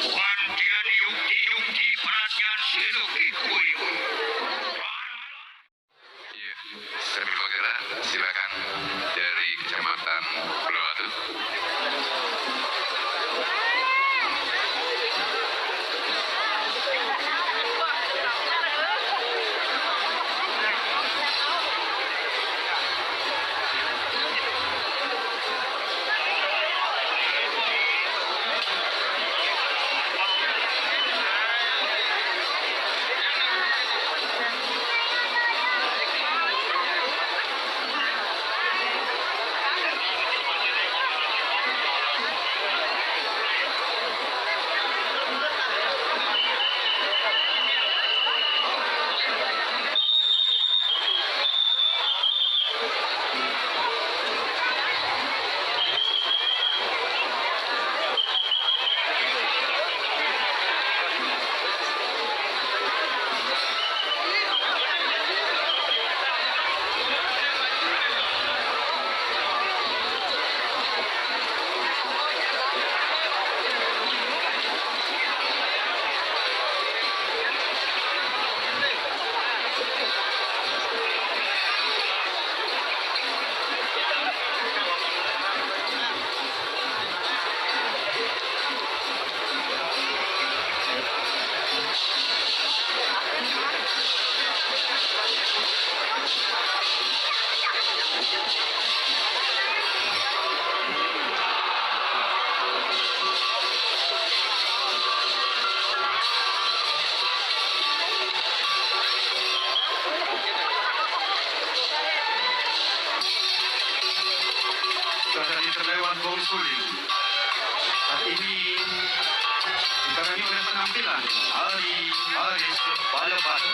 Wantian yukti perhatian siluki kuyu. Iya, kami Bagara, silakan dari Kecamatan Pulau Batu. Dari terlewat bom suling. Saat ini dibarengi oleh penampilan Hari Baris Balabatu.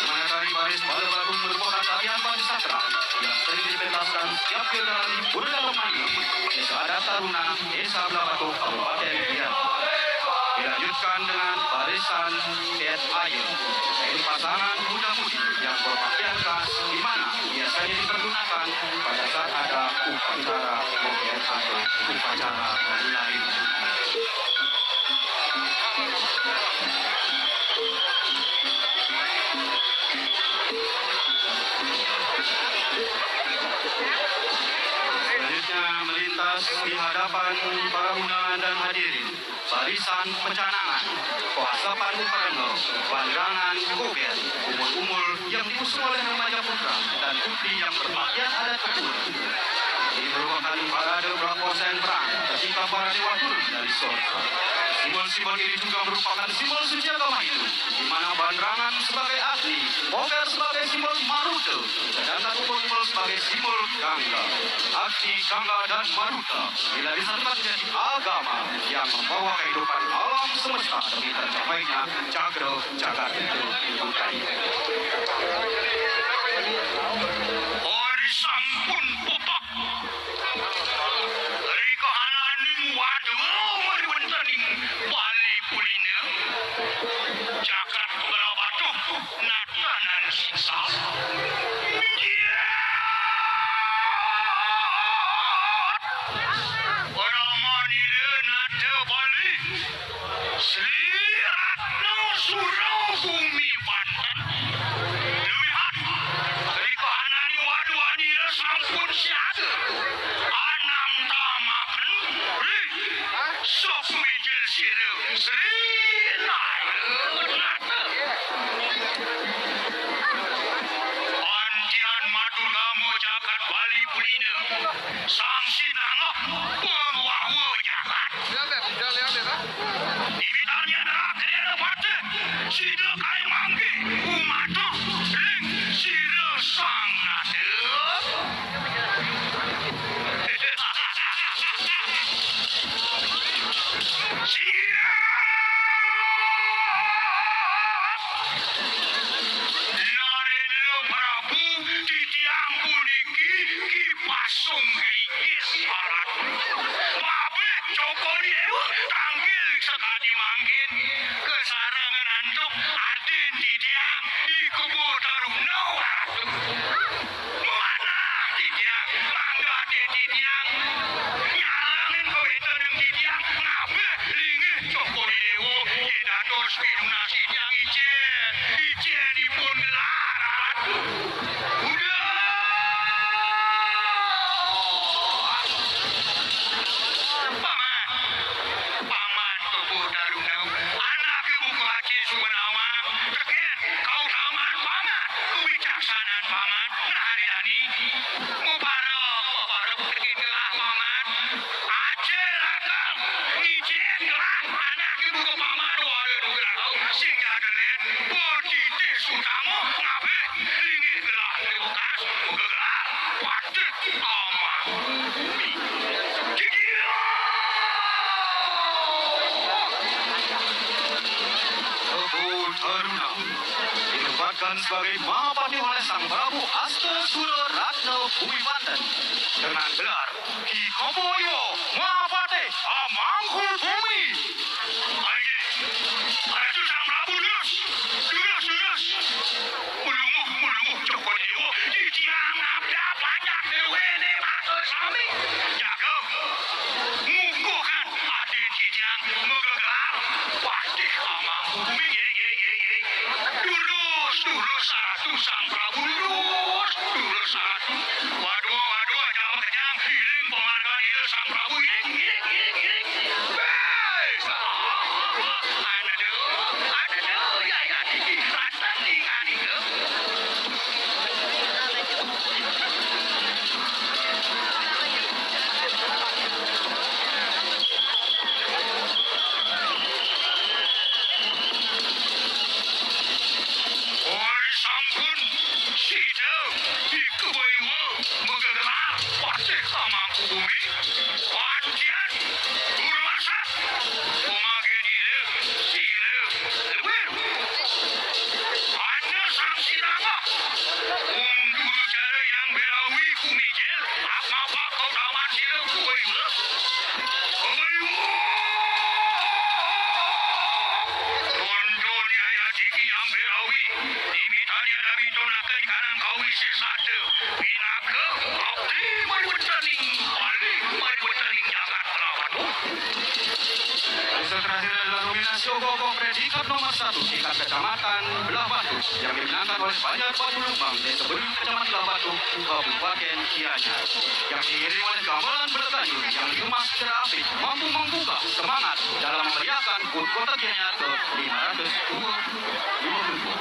Di mana Hari Baris Balabatu merupakan tarian Bali Sastra yang sering dipentaskan setiap dalam budaya Romawi, Desa Adat Taruna, Desa Balabatu, Kabupaten Biak. Dilanjutkan dengan barisan Ted Ayu, yaitu pasangan muda-mudi yang berpakaian khas di mana biasanya dipergunakan pada saat ada upacara mogen atau upacara lain. Selanjutnya melintas di hadapan para undangan dan hadirin barisan pencanangan, kuasa Padu Parengo, Banderangan Kober, umur-umur yang diusung oleh remaja putra dan putri yang berpakaian adat Kepul. Ini merupakan parade prakosen perang ketika para dewa turun dari surga. Simbol-simbol ini juga merupakan simbol suci agama Hindu, di mana Banderangan sebagai Agni, Kober sebagai simbol Maruta, sedangkan umur-umur sebagai simbol Gangga. Agni, Gangga, dan Maruta bila disatukan menjadi agama yang membawa kehidupan alam semesta demi tercapainya Cakra Jagat Budaya. Ori sampun popak. Dari kohananing waduh mariwentaning Bali Pulina. Jagat Balabatu natanan siksa. Sri Ratna Surau Bumi Banten. Lihat, dari kahanan waduh sampun siada. Anam tamakan, sok mijil sireu. Sri Nata. Antian Madurgamo Jagat Bali Pulina. Sang Sinangah Pengwawa Jagat. Dibitarnya adalah kerana mata sida kai mangge umata ring sida sang nada. Narendra Prabu titiang puniki kipasung gigis barat. Mabe cokol dewa tanggil sekali manggin kesarangan antuk adin titiang di kubu taruna waratu. Mana titiang mangga titiang nyarang angin kowe teneng titiang ngabe linge Joko Dewo dados pinunasi tiang ijenipun gelaran udah paman Kebo Darunau anak ibu Haji Sumenawa teken kau taman paman kebijaksanaan paman Naharyani mubarok teken gelah paman aja lakal ngijen gelah anak ibu ke paman waduh gelah sing jadelet berdite sutamo ngabe linggih gelah lebukas muka gelah waduh aman Kebo Darunau dinobatkan sebagai Mahapati oleh Sang Prabu Astasura Ratna Bumi Banten dengan gelar Ki Koboyo Mahapati Amangku Bumi. Aye, Ratu Sang Prabu lurus. Melumuh Joko Dewo di tiang nabda banyak dewene matur sami. Jago, mukuhkan adi di tiang megegar. Patih amang bumi ye. Lurus Ratu Sang Prabu lurus Ratu. Waduh, jangan kejang. Hiling penghargaan hilir Sang Prabu hiling. Sampun sida ikewewe megelar patih amangku bumi wajian urwasa umage dile sile lewer hanya sang sirama dulu cara yang berawi kumijel apa kau dawan sile kewewe Tondon yaya diki yang berawi dimitanya dami tonakan karang kau isi satu pinaka abdi mai bertanding jangan melawan Usaha terakhir adalah nominasi Ogoh-Ogoh predikat nomor 1 tingkat kecamatan Belah Batu yang dimenangkan oleh Banjar Batu Lumbang Desa Bedul Kecamatan Belah Batu Kabupaten Gianyar yang diiringi oleh gamelan bertani yang dikemas secara apik mampu membuka semangat dalam memeriahkan HUT Kota Gianyar ke 550.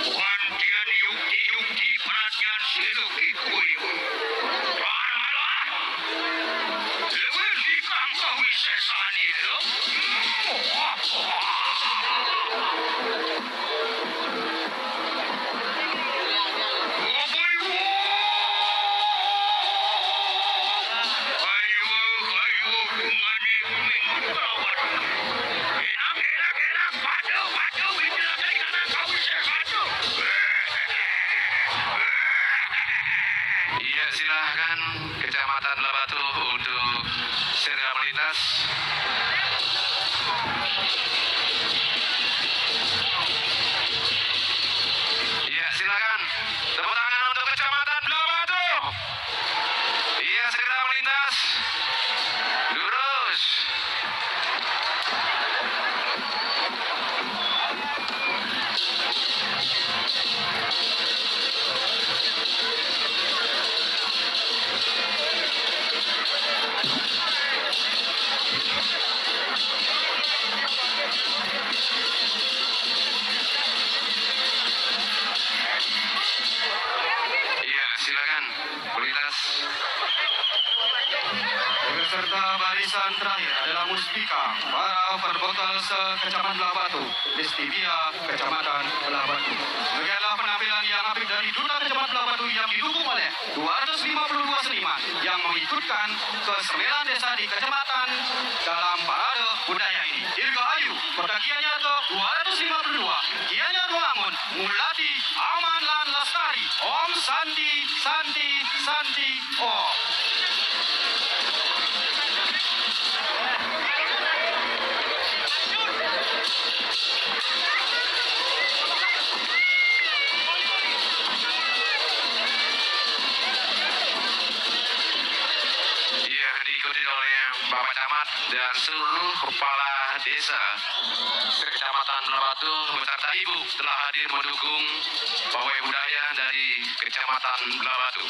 Wantian yukti perhatian siluki kuyu. Malah, lewer di kangka wisesan itu. Iya, silahkan Kecamatan Labatu untuk segera melintas. Iya, silakan. Tepuk tangan untuk Kecamatan Labatu. Iya, segera melintas. Lurus. Iya, silakan melintas. Peserta barisan terakhir adalah Muspika para perbekal se-Kecamatan Belah Batu, Destivia, Kecamatan Belah Batu. Demikianlah penandatangan penampilan yang apik dari Duta Kecamatan Labatu yang didukung oleh 252 seniman yang mengikutkan ke 9 desa di kecamatan dalam parade budaya ini. Dirgahayu, kota Gianyar ke 252, Gianyar Wangun, Mulati, Aman lan Lestari, Om Santi, Santi, Santi, Om. Ia diikuti oleh Bapak Camat dan seluruh kepala desa Kecamatan Melabatu beserta Ibu telah hadir mendukung pawai budaya dari Kecamatan Melabatu.